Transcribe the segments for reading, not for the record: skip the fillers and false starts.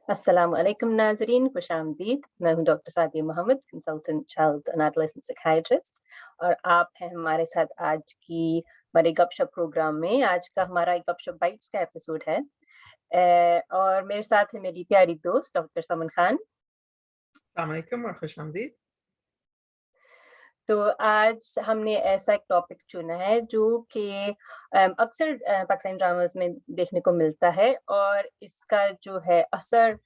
अस्सलाम वालेकुम नाज़रीन, खुशामदीद। मैं हूँ doctor Sadia Mohammad, consultant child and adolescent psychiatrist और आप हैं हमारे साथ आज की हमारे गपशप प्रोग्राम में। आज का हमारा गपशप बाइट्स का एपिसोड है। और मेरे साथ है मेरी प्यारी दोस्त डॉक्टर समन खान। अस्सलाम वालेकुम और खुशामदीद। तो आज हमने ऐसा एक टॉपिक चुना है जो कि अक्सर पाकिस्तानी ड्रामास में देखने को मिलता है और इसका जो है असर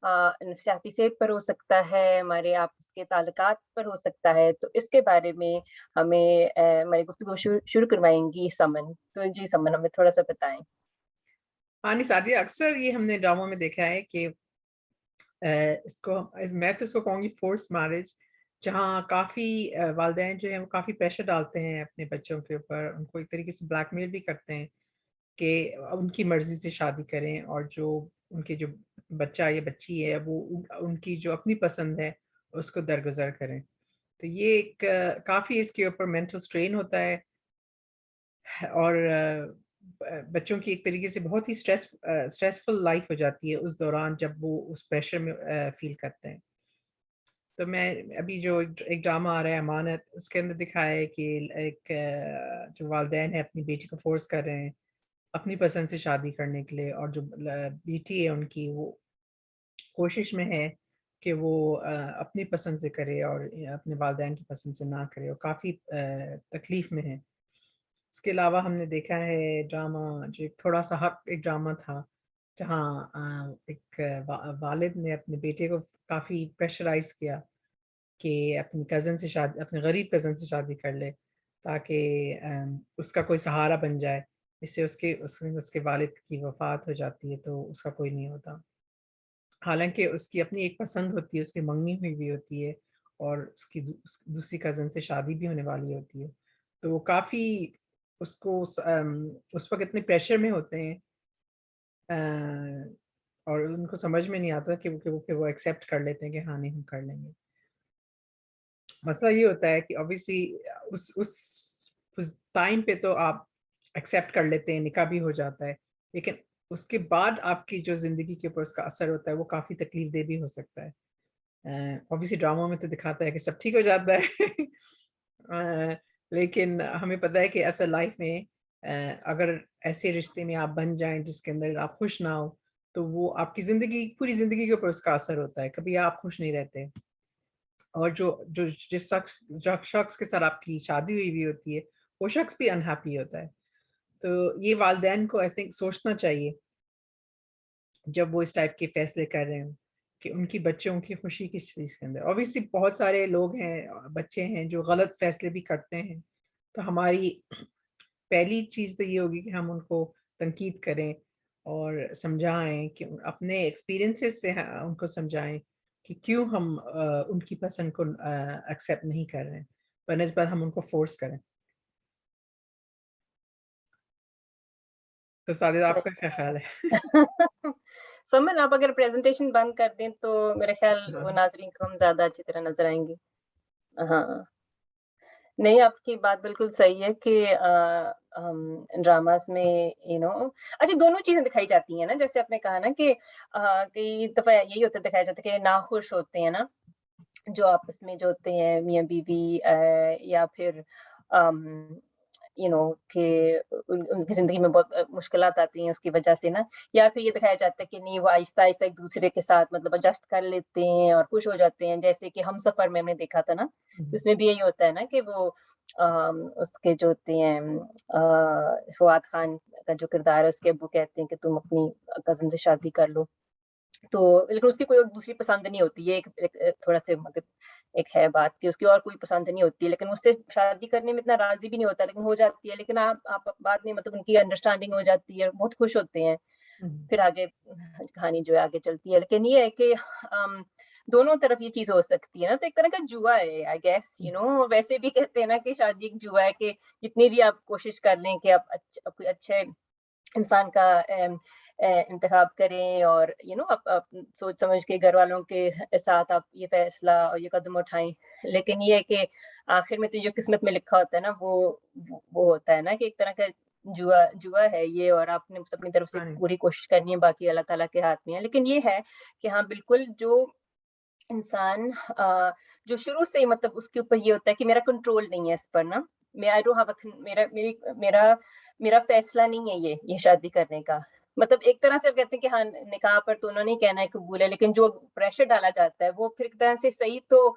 नफसियाती सेहत पर हो सकता है, हमारे आपस के ताल्लुकात पर हो सकता है। तो इसके बारे में हमें हमारी गुफ्तगू शुरू करवाएँगी समन। तो जी समन, हमें थोड़ा-सा बताएँ। हाँ, नहीं सादिया, अक्सर ये हमने ड्रामों में देखा है कि मैं तो इसको कहूँगी फ़ोर्स्ड मैरिज, जहाँ काफ़ी वालिदैन जो हैं वो काफ़ी प्रेशर डालते हैं अपने बच्चों के ऊपर, उनको एक तरीके से ब्लैकमेल भी करते हैं कि उनकी मर्ज़ी से शादी करें और जो उनके जो बच्चा या बच्ची है वो उनकी जो अपनी पसंद है उसको दरगुज़र करें। तो ये एक काफ़ी इसके ऊपर मेंटल स्ट्रेन होता है और बच्चों की एक तरीके से बहुत ही स्ट्रेसफुल लाइफ हो जाती है उस दौरान जब वो उस प्रेशर में फ़ील करते हैं। तो मैं अभी जो एक ड्रामा आ रहा है अमानत, उसके अंदर दिखाया है कि एक जो वालिदैन है अपनी बेटी को फ़ोर्स कर रहे हैं अपनी पसंद से शादी करने के लिए और जो बेटी है उनकी वो कोशिश में है कि वो अपनी पसंद से करे और अपने वालिदैन की पसंद से ना करे और काफ़ी तकलीफ़ में है। इसके अलावा हमने देखा है ड्रामा जो एक थोड़ा-सा हक एक ड्रामा था, जहाँ एक वालिद ने अपने बेटे को काफ़ी प्रेशराइज़ किया कि अपने गरीब कज़न से शादी कर ले, ताकि उसका कोई सहारा बन जाए। इससे उसके वालिद की वफ़ात हो जाती है, तो उसका कोई नहीं होता। हालाँकि उसकी अपनी एक पसंद होती है, उसकी मंगनी हुई भी होती है और उसकी दूसरी कज़न से शादी भी होने वाली होती है। तो वो काफ़ी उस वक़्त इतने प्रेशर में होते हैं और उनको समझ में नहीं आता कि वो एक्सेप्ट कर लेते हैं कि हाँ, नहीं हम कर लेंगे। मसला ये होता है कि ऑब्वियसली उस टाइम पे तो आप एक्सेप्ट कर लेते हैं, निकाह भी हो जाता है, लेकिन उसके बाद आपकी जो ज़िंदगी के ऊपर उसका असर होता है, वो काफ़ी तकलीफ़ देह भी हो सकता है। ऑब्वियसली ड्रामों में तो दिखाता है कि सब ठीक हो जाता है लेकिन हमें पता है कि असल लाइफ में अगर ऐसे रिश्ते में आप बन जाएँ जिसके अंदर आप खुश ना हो, तो वो आपकी ज़िंदगी पूरी ज़िंदगी के ऊपर उसका असर होता है, कभी आप खुश नहीं रहते। और जो जो जिस शख्स के साथ आपकी शादी हुई होती है, वो शख्स भी अनहैप्पी होता है। तो ये वालिदैन को आई थिंक सोचना चाहिए जब वो इस टाइप के फैसले कर रहे हों, कि उनकी बच्चों की खुशी किस चीज़ के अंदर। ऑब्वियसली बहुत सारे लोग हैं बच्चे हैं जो गलत फैसले भी करते हैं। तो हमारी पहली चीज़ तो ये होगी कि हम उनको तनकीद करें और समझाएँ कि अपने एक्सपीरियंसेस से उनको समझाएँ कि क्यों हम उनकी पसंद को एक्सेप्ट नहीं कर रहे हैं, बनिस्बत हम उनको फ़ोर्स करें। तो साजिद, आपका क्या ख़्याल है? सही। समन, आप अगर प्रेज़ेंटेशन बंद कर दें तो मेरे ख़्याल वो हाँ, नाज़रीन को हम ज़्यादा अच्छी तरह नज़र आएँगे। हाँ। नहीं, आपकी बात बिल्कुल सही है कि ड्रामास में अच्छा, दोनों चीज़ें दिखाई जाती हैं ना, जैसे आपने कहा ना कि कई दफ़ा यही होता दिखाया जाता है कि नाखुश होते हैं ना, जो आपस में जो होते हैं मियाँ-बीवी, या फिर अम, कि उनकी ज़िंदगी में बहुत मुश्किलात आती हैं उसकी वजह से ना, या फिर ये दिखाया जाता है कि नहीं, वो आहिस्ता-आहिस्ता एक-दूसरे के साथ मतलब एडजस्ट कर लेते हैं और खुश हो जाते हैं। जैसे कि हमसफ़र में हमने देखा था ना, हुँ, उसमें भी यही होता है ना कि वो उसके जो होते हैं फवाद खान का जो किरदार है, उसके अब्बू कहते हैं कि तुम अपनी कज़िन से शादी कर लो। तो लेकिन उसकी कोई दूसरी पसंद नहीं होती है, एक थोड़ा-सा मतलब एक है बात कि उसकी और कोई पसंद नहीं होती है, लेकिन उससे शादी करने में इतना राज़ी भी नहीं होता, लेकिन हो जाती है। लेकिन आप बाद में मतलब उनकी अंडरस्टैंडिंग हो जाती है, बहुत खुश होते हैं। हुँ, फिर आगे कहानी जो है आगे चलती है। लेकिन ये है कि दोनों तरफ ये चीज़ हो सकती है ना, तो एक तरह का जुआ है आई गेस, हुँ, वैसे भी कहते हैं ना कि शादी एक जुआ है, कि जितनी भी आप कोशिश कर लें कि आप कोई अच्छे इंसान का इंतखाब करें और आप सोच समझ के घरवालों के साथ आप ये फैसला और ये कदम उठाएँ। लेकिन ये है कि आखिर में तो जो किस्मत में लिखा होता है ना, वो होता है ना कि एक तरह का जुआ जुआ है ये, और आपने बस अपनी तरफ से हाँ जी। पूरी कोशिश करनी है, बाकी अल्लाह ताला के हाथ में है। लेकिन ये है कि हाँ, बिल्कुल जो इंसान जो शुरू से ही मतलब उसके ऊपर ये होता है कि मेरा कंट्रोल नहीं है इस पर ना, मैं आई डोंट हैव अ मेरा मेरी मेरा मेरा फैसला नहीं है ये शादी करने का। मतलब एक तरह से आप कहते हैं कि हाँ, निकाह पर तो उन्होंने ही कहना है कबूल है, लेकिन जो प्रेशर डाला जाता है वो फिर एक तरह से सही तो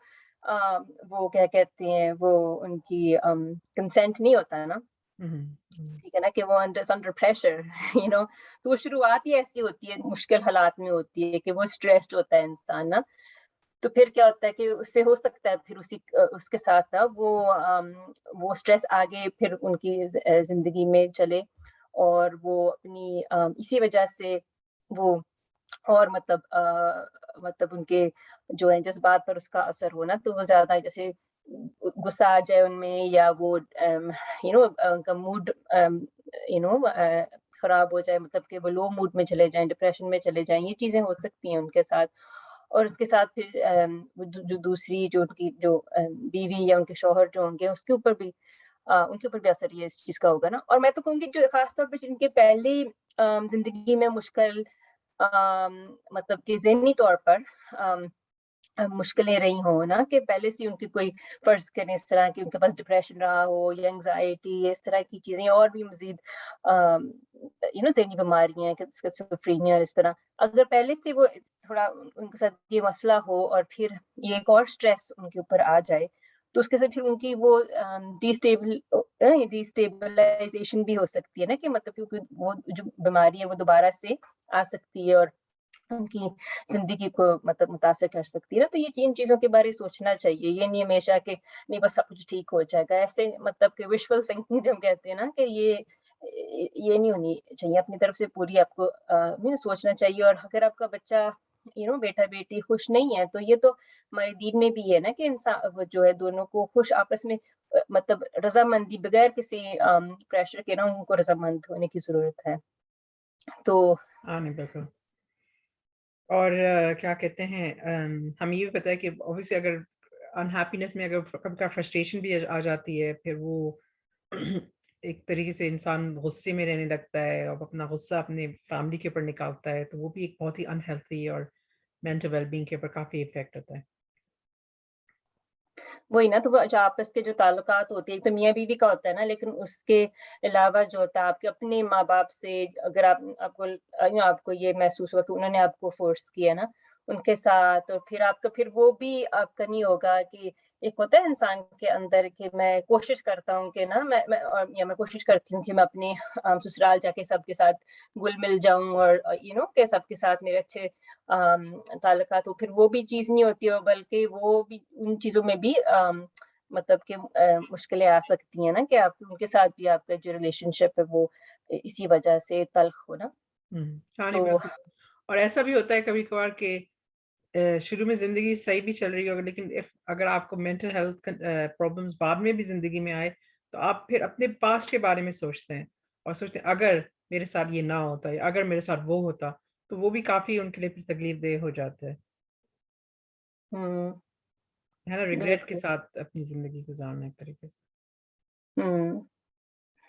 वो क्या कहते हैं, वो उनकी कंसेंट नहीं होता है ना, हुँ, हुँ। ठीक है ना, कि वो अंडर प्रेशर यू नो। तो वो शुरुआत ही ऐसी होती है, मुश्किल हालात में होती है कि वो स्ट्रेस्ड होता है इंसान ना। तो फिर क्या होता है कि उससे हो सकता है फिर उसके साथ ना वो स्ट्रेस आगे फिर उनकी ज़िंदगी में चले, और वो अपनी इसी वजह से वो और मतलब उनके जो है जज़्बात पर उसका असर हो ना, तो वो ज़्यादा जैसे गुस्सा आ जाए उनमें, या वो उनका मूड खराब हो जाए, मतलब कि वो लो मूड में चले जाएँ, डिप्रेशन में चले जाएँ, ये चीज़ें हो सकती हैं उनके साथ। और उसके साथ फिर वो जो दूसरी जो उनकी जो बीवी या उनके शौहर जो होंगे उसके ऊपर भी उनके ऊपर भी असर ये इस चीज़ का होगा ना। और मैं तो कहूँगी जो ख़ास तौर पे जिनके पहले ज़िंदगी में मुश्किल मतलब कि ज़हनी तौर पर अम मुश्किलें रही हों ना, कि पहले से उनकी कोई फ़र्ज़ करें इस तरह की उनके पास डिप्रेशन रहा हो या एंग्ज़ायटी, इस तरह की चीज़ें और भी मज़ीद ज़हनी बीमारियाँ हैं, स्किज़ोफ्रेनिया इस तरह। अगर पहले से वो थोड़ा उनके साथ ये मसला हो और फिर ये एक और स्ट्रेस उनके ऊपर आ जाए, तो उसके साथ फिर उनकी वो डिस्टेबलाइज़ेशन भी हो सकती है ना, कि मतलब क्योंकि वो जो बीमारी है वो दोबारा से आ सकती है और उनकी ज़िंदगी को मतलब मुतासिर कर सकती है ना। तो ये इन चीज़ों के बारे में सोचना चाहिए। ये नहीं हमेशा कि नहीं बस सब कुछ ठीक हो जाएगा। ऐसे मतलब कि विशफुल थिंकिंग जो हम कहते हैं ना, कि ये नहीं होनी चाहिए। अपनी तरफ से पूरी आपको सोचना चाहिए। और अगर आपका बच्चा बेटा-बेटी खुश नहीं है, तो ये तो हमारे दीन में भी है ना, कि वो जो है दोनों को खुश आपस में मतलब रज़ामंदी बगैर किसी प्रेशर के ना उनको रज़ामंद होने की ज़रूरत है। तो हाँ, नहीं बिल्कुल। और क्या कहते हैं हमें ये भी पता है कि ऑब्वियसली अगर अनहैप्पीनेस में अगर कभी-कभार फ्रस्ट्रेशन भी आ जाती है, फिर वो एक तरीके से इंसान गुस्से में रहने लगता है और अपना गुस्सा अपने फैमिली के ऊपर निकालता है, तो वो भी एक बहुत ही अनहेल्थी और मेंटल वेलबींग के ऊपर काफ़ी इफ़ेक्ट होता है। वही ना, तो वो जो आपस के जो ताल्लुकात होते हैं, एक तो मियाँ-बीवी का होता है ना, लेकिन उसके अलावा जो होता है आपके अपने माँ-बाप से, अगर आपको ये महसूस हुआ कि उन्होंने आपको फ़ोर्स किया ना, उनके साथ, और फिर आपका फिर वो भी आपका नहीं होगा कि एक होता है इंसान के अंदर कि मैं कोशिश करता हूँ कि ना मैं कोशिश करती हूँ कि मैं अपने ससुराल जाके सबके साथ घुल-मिल जाऊँ, और कि सबके साथ मेरे अच्छे ताल्लुकात हो, फिर वो भी चीज़ नहीं होती है, बल्कि वो भी उन चीज़ों में भी मतलब कि मुश्किलें आ सकती हैं ना, कि आप उनके साथ भी आपका जो रिलेशनशिप है वो इसी वजह से तल्ख़ हो ना। हुँ, हाँ, नहीं तो बिल्कुल। और ऐसा भी होता है कभी-कभार कि शुरू में ज़िंदगी सही भी चल रही होगी, लेकिन अगर आपको मेंटल हेल्थ प्रॉब्लम्स बाद में भी ज़िंदगी में आए, तो आप फिर अपने पास्ट के बारे में सोचते हैं और सोचते हैं अगर मेरे साथ ये ना होता या अगर मेरे साथ वो होता, तो वो भी काफ़ी उनके लिए फिर तकलीफ़देह हो जाता हुँ, है ना? रिग्रेट के बिल्कुल। साथ अपनी ज़िंदगी गुज़ारना एक तरीके से। हुँ,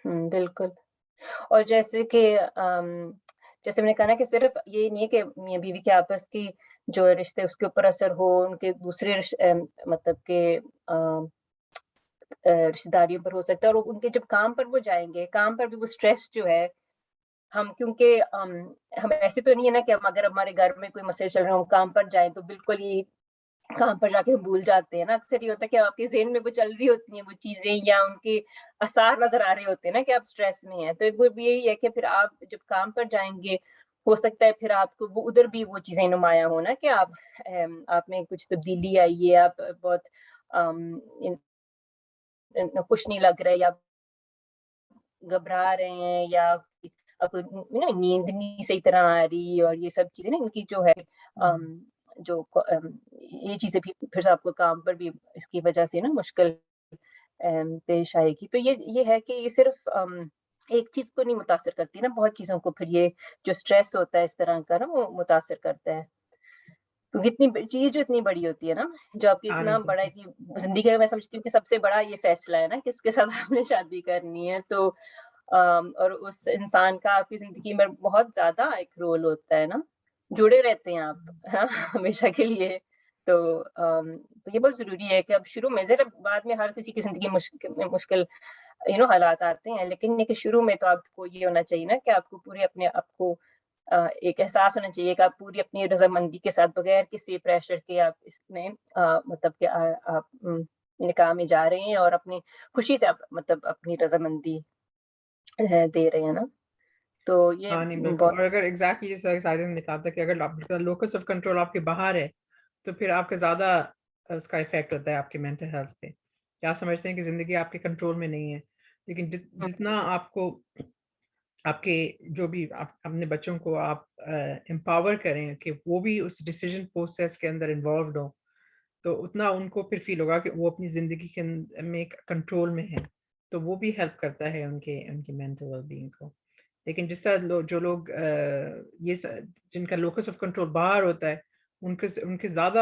हुँ, बिल्कुल। और जैसे मैंने कहा ना, कि सिर्फ़ ये नहीं है कि मियाँ-बीवी के आपस की जो रिश्ते उसके ऊपर असर हो, उनके दूसरे मतलब के रिश्तेदारियों पर हो सकता है, और उनके जब काम पर वो जाएँगे, काम पर भी वो स्ट्रेस जो है, हम क्योंकि हम ऐसे तो नहीं है ना कि हम अगर हमारे घर में कोई मसले चल रहे हो, हम काम पर जाएँ तो बिल्कुल ही काम पर जाके भूल जाते हैं ना। अक्सर ये होता है कि आपके ज़हन में वो चल रही होती हैं वो चीज़ें, या उनके आसार नज़र आ रहे होते हैं ना कि आप स्ट्रेस में हैं। तो वो भी यही है कि फिर आप जब काम पर जाएँगे, हो सकता है फिर आपको वो उधर भी वो चीज़ें नुमायाँ हो ना, कि आप में कुछ तब्दीली आई है, आप बहुत अम, इन खुश नहीं लग रहे, या घबरा रहे हैं, या आपको नींद नहीं सही तरह आ रही, और ये सब चीज़ें ना इनकी जो है हुँ, अम, ये चीज़ें भी फिर से आपको काम पर भी इसकी वजह से ना मुश्किल पेश आएगी। तो ये है कि ये सिर्फ़ एक चीज़ को नहीं मुतासिर करती ना, बहुत चीज़ों को फिर ये जो स्ट्रेस होता है इस तरह का ना वो मुतासिर करता है। क्योंकि इतनी ब चीज़ जो इतनी बड़ी होती है ना, जो आपकी हाँ, नहीं इतना बड़ा बिल्कुल। इतनी ज़िंदगी का मैं समझती हूँ कि सबसे बड़ा ये फ़ैसला है ना, किसके साथ आपने शादी करनी है। तो اور اس انسان کا آپ کی زندگی میں بہت زیادہ ایک رول ہوتا ہے نا، جڑے رہتے ہیں آپ ہے نا ہمیشہ کے لیے. تو تو یہ بہت ضروری ہے کہ اب شروع میں ذرا بعد میں ہر کسی کی زندگی مشکل حالات آتے ہیں، لیکن یہ کہ شروع میں تو آپ کو یہ ہونا چاہیے نا کہ آپ کو پورے اپنے آپ کو ایک احساس ہونا چاہیے کہ آپ پوری اپنی رضامندی کے ساتھ بغیر کسی پریشر کے آپ اس میں مطلب کہ آپ نکاح میں جا رہے ہیں اور اپنی خوشی سے آپ مطلب اپنی رضامندی دے رہے ہیں نا. تو یہ ہاں نہیں بالکل. بہت اور اگر ایگزیکٹلی جیسے سائڈ نے کہا تھا کہ اگر آپ کا لوکس آف کنٹرول آپ کے باہر ہے تو پھر آپ کا زیادہ اس کا افیکٹ ہوتا ہے آپ کے مینٹل ہیلتھ پہ. کیا سمجھتے ہیں کہ زندگی آپ کے کنٹرول میں نہیں ہے، لیکن جتنا آپ کو آپ کے جو بھی آپ اپنے بچوں کو آپ امپاور کریں کہ وہ بھی اس ڈیسیجن پروسیس کے اندر انوالوڈ ہوں، تو اتنا ان کو پھر فیل ہوگا کہ وہ اپنی زندگی کے میں کنٹرول میں ہے. تو وہ بھی ہیلپ کرتا ہے ان کے مینٹل ویل بینگ کو. لیکن جس طرح جو لوگ یہ جن کا لوکس آف کنٹرول باہر ہوتا ہے ان کے زیادہ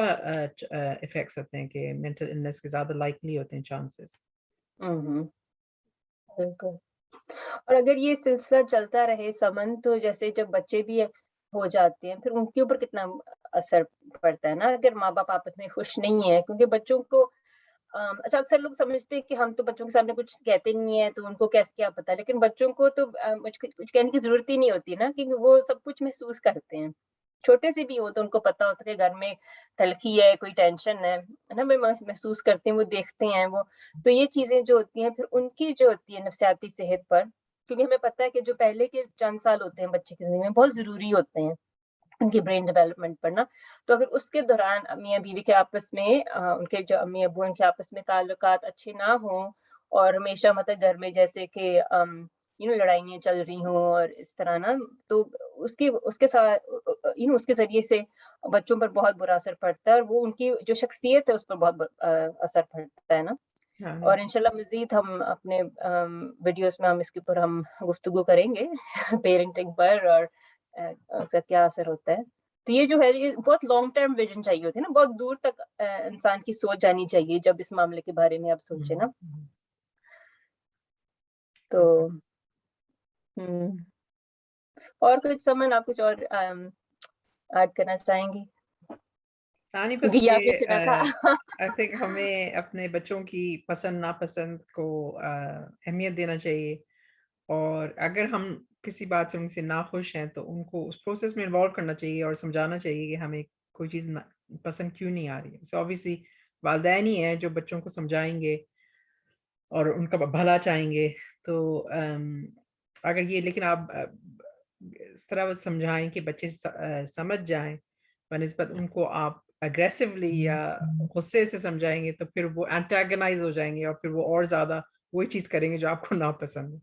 افیکٹس ہوتے ہیں کہ مینٹل النس کے زیادہ لائکلی ہوتے ہیں چانسز. بالکل. اور اگر یہ سلسلہ چلتا رہے سمن، تو جیسے جب بچے بھی ہو جاتے ہیں پھر ان کے اوپر کتنا اثر پڑتا ہے نا اگر ماں باپ آپس میں خوش نہیں ہے. کیونکہ بچوں کو اچھا اکثر لوگ سمجھتے ہیں کہ ہم تو بچوں کے سامنے کچھ کہتے نہیں ہیں تو ان کو کیسے کیا پتا، لیکن بچوں کو تو کچھ کہنے کی ضرورت ہی نہیں ہوتی نا، کیونکہ وہ سب کچھ محسوس کرتے ہیں. چھوٹے سے بھی ہو تو ان کو پتا ہوتا ہے کہ گھر میں تلخی ہے، کوئی ٹینشن ہے نا، وہ محسوس کرتے ہیں، وہ دیکھتے ہیں وہ. تو یہ چیزیں جو ہوتی ہیں پھر ان کی جو ہوتی ہے نفسیاتی صحت پر، کیونکہ ہمیں پتہ ہے کہ جو پہلے کے چند سال ہوتے ہیں بچے کی زندگی میں بہت ضروری ہوتے ہیں ان کی برین ڈیولپمنٹ پر نا. تو اگر اس کے دوران میاں بیوی کے آپس میں ان کے جو امی ابو ان کے آپس میں تعلقات اچھے نہ ہوں اور ہمیشہ مطلب گھر میں جیسے کہ لڑائیاں چل رہی ہوں اور اس طرح نا، تو اس کے ساتھ اس کے ذریعے سے بچوں پر بہت برا اثر پڑتا ہے اور وہ ان کی جو شخصیت ہے اس پر بہت اثر پڑتا ہے نا. اور انشاءاللہ مزید ہم اپنے ویڈیوز میں ہم اس کے اوپر ہم گفتگو کریں گے پیرنٹنگ پر اور اس کا کیا اثر ہوتا ہے. تو یہ جو ہے یہ بہت لانگ ٹرم ویژن چاہیے ہوتی ہے نا، بہت دور تک انسان کی سوچ جانی چاہیے جب اس معاملے کے بارے میں آپ سوچیں نا. تو اور کچھ سمن آپ کچھ اور ایڈ کرنا چاہیں گی؟ نہیں بس کیونکہ یہ آپ نے یہ چنا تھا. آئی تھنک ہمیں اپنے بچوں کی پسند ناپسند کو اہمیت دینا چاہیے، اور اگر ہم کسی بات سے ان سے ناخوش ہیں تو ان کو اس پروسیس میں انوالو کرنا چاہیے اور سمجھانا چاہیے کہ ہمیں کوئی چیز پسند کیوں نہیں آ رہی ہے. سو آبویسلی والدین ہی ہیں جو بچوں کو سمجھائیں گے اور ان کا بھلا چاہیں گے. تو اگر یہ لیکن آپ اس طرح سمجھائیں کہ بچے سمجھ جائیں بنسبت ان کو آپ اگریسولی یا غصے سے سمجھائیں گے تو پھر وہ انٹیگنائز ہو جائیں گے اور پھر وہ اور زیادہ وہی چیز کریں گے جو آپ کو ناپسند ہے.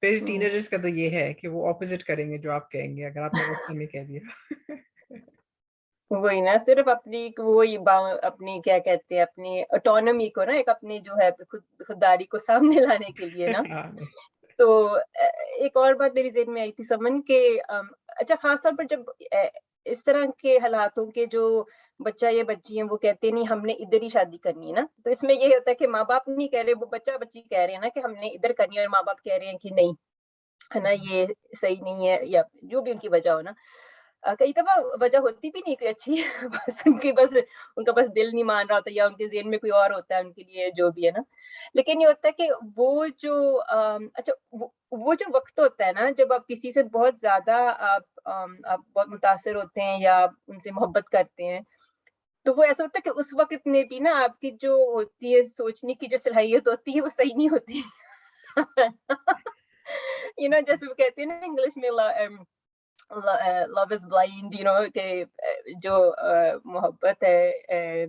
پھر ٹینیجرز کا تو یہ ہے کہ وہ اپوزٹ کریں گے جو آپ کہیں گے اگر آپ نے غصے میں کہہ دیا. وہی نا، صرف اپنی وہی اپنی کیا کہتے ہیں اپنی آٹونومی کو نا، ایک اپنی جو ہے خودداری کو سامنے لانے کے لیے نا. تو ایک اور بات میری ذہن میں آئی تھی سمن کہ اچھا خاص طور پر جب اس طرح کے حالاتوں کے جو بچہ یا بچی ہیں وہ کہتے ہیں نہیں ہم نے ادھر ہی شادی کرنی ہے نا، تو اس میں یہ ہوتا ہے کہ ماں باپ نہیں کہہ رہے، وہ بچہ بچی کہہ رہے ہیں نا کہ ہم نے ادھر کرنی ہے، اور ماں باپ کہہ رہے ہیں کہ نہیں ہے نا یہ صحیح نہیں ہے، یا جو بھی ان کی وجہ ہو نا. کئی دفعہ وجہ ہوتی بھی نہیں کوئی اچھی بس ان کا بس دل نہیں مان رہا ہوتا یا ان کے ذہن میں کوئی اور ہوتا ہے ان کے لیے جو بھی ہے نا. لیکن یہ ہوتا ہے کہ وہ جو اچھا وہ جو وقت ہوتا ہے نا جب آپ کسی سے بہت زیادہ آپ بہت متاثر ہوتے ہیں یا آپ ان سے محبت کرتے ہیں، تو وہ ایسا ہوتا ہے کہ اس وقت میں بھی نا آپ کی جو ہوتی ہے سوچنے کی جو صلاحیت ہوتی ہے وہ صحیح نہیں ہوتی. جیسے وہ کہتے ہیں نا انگلش میں لو از بلائنڈ، کہ جو محبت ہے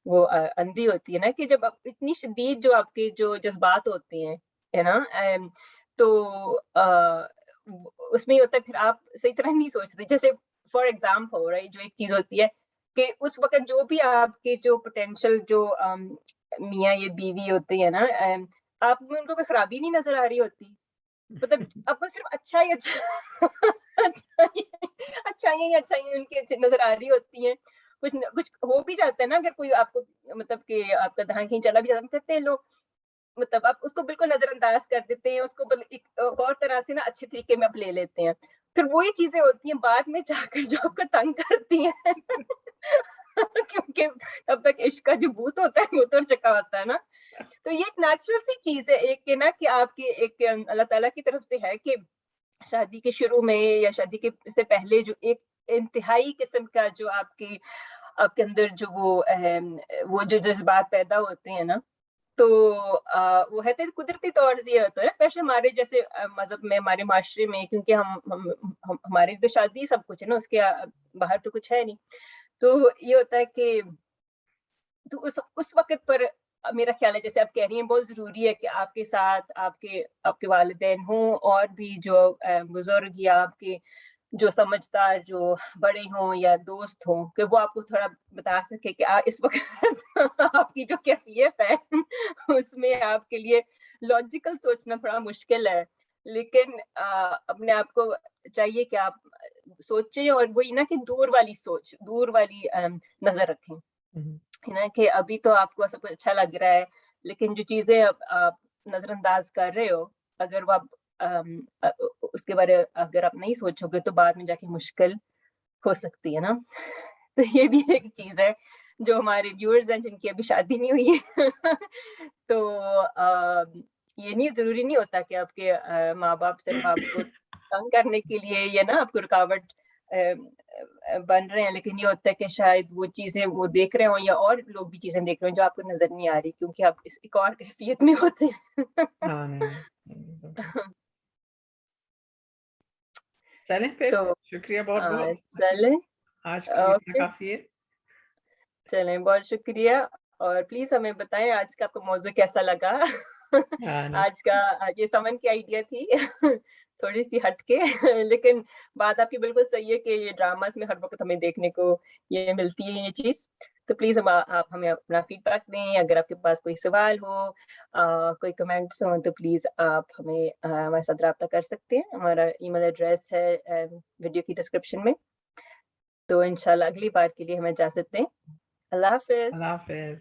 وہ اندھی ہوتی ہے نا، کہ جب اتنی شدید جو آپ کے جو جذبات ہوتے ہیں ہے نا، تو اس میں یہ ہوتا ہے پھر آپ صحیح طرح نہیں سوچتے. جیسے فار ایگزامپل ہو رہا ہے جو ایک چیز ہوتی ہے کہ اس وقت جو بھی آپ کے جو پوٹینشیل جو میاں یا بیوی ہوتے ہیں نا، آپ میں ان کو کوئی خرابی نہیں نظر آ رہی ہوتی، مطلب آپ کو صرف اچھائی ان کے نظر آ رہی ہوتی ہیں. کچھ ہو بھی جاتا ہے نا، اگر کوئی آپ کو مطلب کہ آپ کا دھیان کہیں چلا بھی جاتا ہے، کہتے ہیں لوگ مطلب آپ اس کو بالکل نظر انداز کر دیتے ہیں, اس کو ایک اور طرح سے نا اچھے طریقے میں آپ لے لیتے ہیں, پھر وہی چیزیں ہوتی ہیں بعد میں جا کر جو آپ کو تنگ کرتی ہیں کیونکہ تب تک عشق کا جو بھوت ہوتا ہے وہ اتر چکا ہوتا ہے نا. تو یہ ایک نیچرل سی چیز ہے ایک کہ نا کہ آپ کے ایک اللہ تعالیٰ کی طرف سے ہے کہ شادی کے شروع میں یا شادی کے سے پہلے جو ایک انتہائی قسم کا جو آپ کے اندر جو وہ جو جذبات پیدا ہوتے ہیں نا, تو وہ ہے قدرتی طور سے یہ ہوتا ہے, اسپیشلی ہمارے جیسے مذہب میں, ہمارے معاشرے میں, کیونکہ ہماری تو شادی سب کچھ ہے نا, اس کے باہر تو کچھ ہے نہیں. تو یہ ہوتا ہے کہ تو اس وقت پر میرا خیال ہے جیسے آپ کہہ رہی ہیں بہت ضروری ہے کہ آپ کے ساتھ آپ کے والدین ہوں اور بھی جو بزرگ یا آپ کے جو سمجھدار جو بڑے ہوں یا دوست ہوں, کہ وہ آپ کو تھوڑا بتا سکے کہ اس وقت آپ کی جو کیفیت ہے اس میں آپ کے لیے لاجیکل سوچنا تھوڑا مشکل ہے, لیکن اپنے آپ کو چاہیے کہ آپ سوچیں اور وہی نا کہ دور والی سوچ, دور والی نظر رکھیں, ہے نا کہ ابھی تو آپ کو سب کچھ اچھا لگ رہا ہے, لیکن جو چیزیں آپ نظر انداز کر رہے ہو, اگر وہ آپ اس کے بارے اگر آپ نہیں سوچو گے تو بعد میں جا کے مشکل ہو سکتی ہے نا. تو یہ بھی ایک چیز ہے جو ہمارے ویورز ہیں جن کی ابھی شادی نہیں ہوئی ہے تو یہ نہیں ضروری نہیں ہوتا کہ آپ کے ماں باپ صرف آپ کو تنگ کرنے کے لیے یا نا آپ کو رکاوٹ بن رہے ہیں, لیکن یہ ہوتا ہے کہ شاید وہ چیزیں وہ دیکھ رہے ہوں یا اور لوگ بھی چیزیں دیکھ رہے ہیں جو آپ کو نظر نہیں آ رہی کیونکہ آپ ایک اور کیفیت میں ہوتے ہیں. چلیں پھر, تو شکریہ بہت بہت, چلیں آج کے لیے اتنا کافی ہے. چلیں بہت شکریہ, اور پلیز ہمیں بتائیں آج کا آپ کو موضوع کیسا لگا. آج کا یہ سمن کی آئیڈیا تھی تھوڑی سی ہٹ کے, لیکن بات آپ کی بالکل صحیح ہے کہ یہ ڈراماز میں ہر وقت ہمیں دیکھنے کو یہ ملتی ہے یہ چیز. تو پلیز آپ ہمیں اپنا فیڈ بیک دیں, اگر آپ کے پاس کوئی سوال ہو, کوئی کمنٹس ہوں تو پلیز آپ ہمیں ہمارے ساتھ رابطہ کر سکتے ہیں. ہمارا ای میل ایڈریس ہے ویڈیو کی ڈسکرپشن میں. تو انشاءاللہ اگلی بار کے لیے ہمیں اجازت دیں. اللہ حافظ. اللہ حافظ.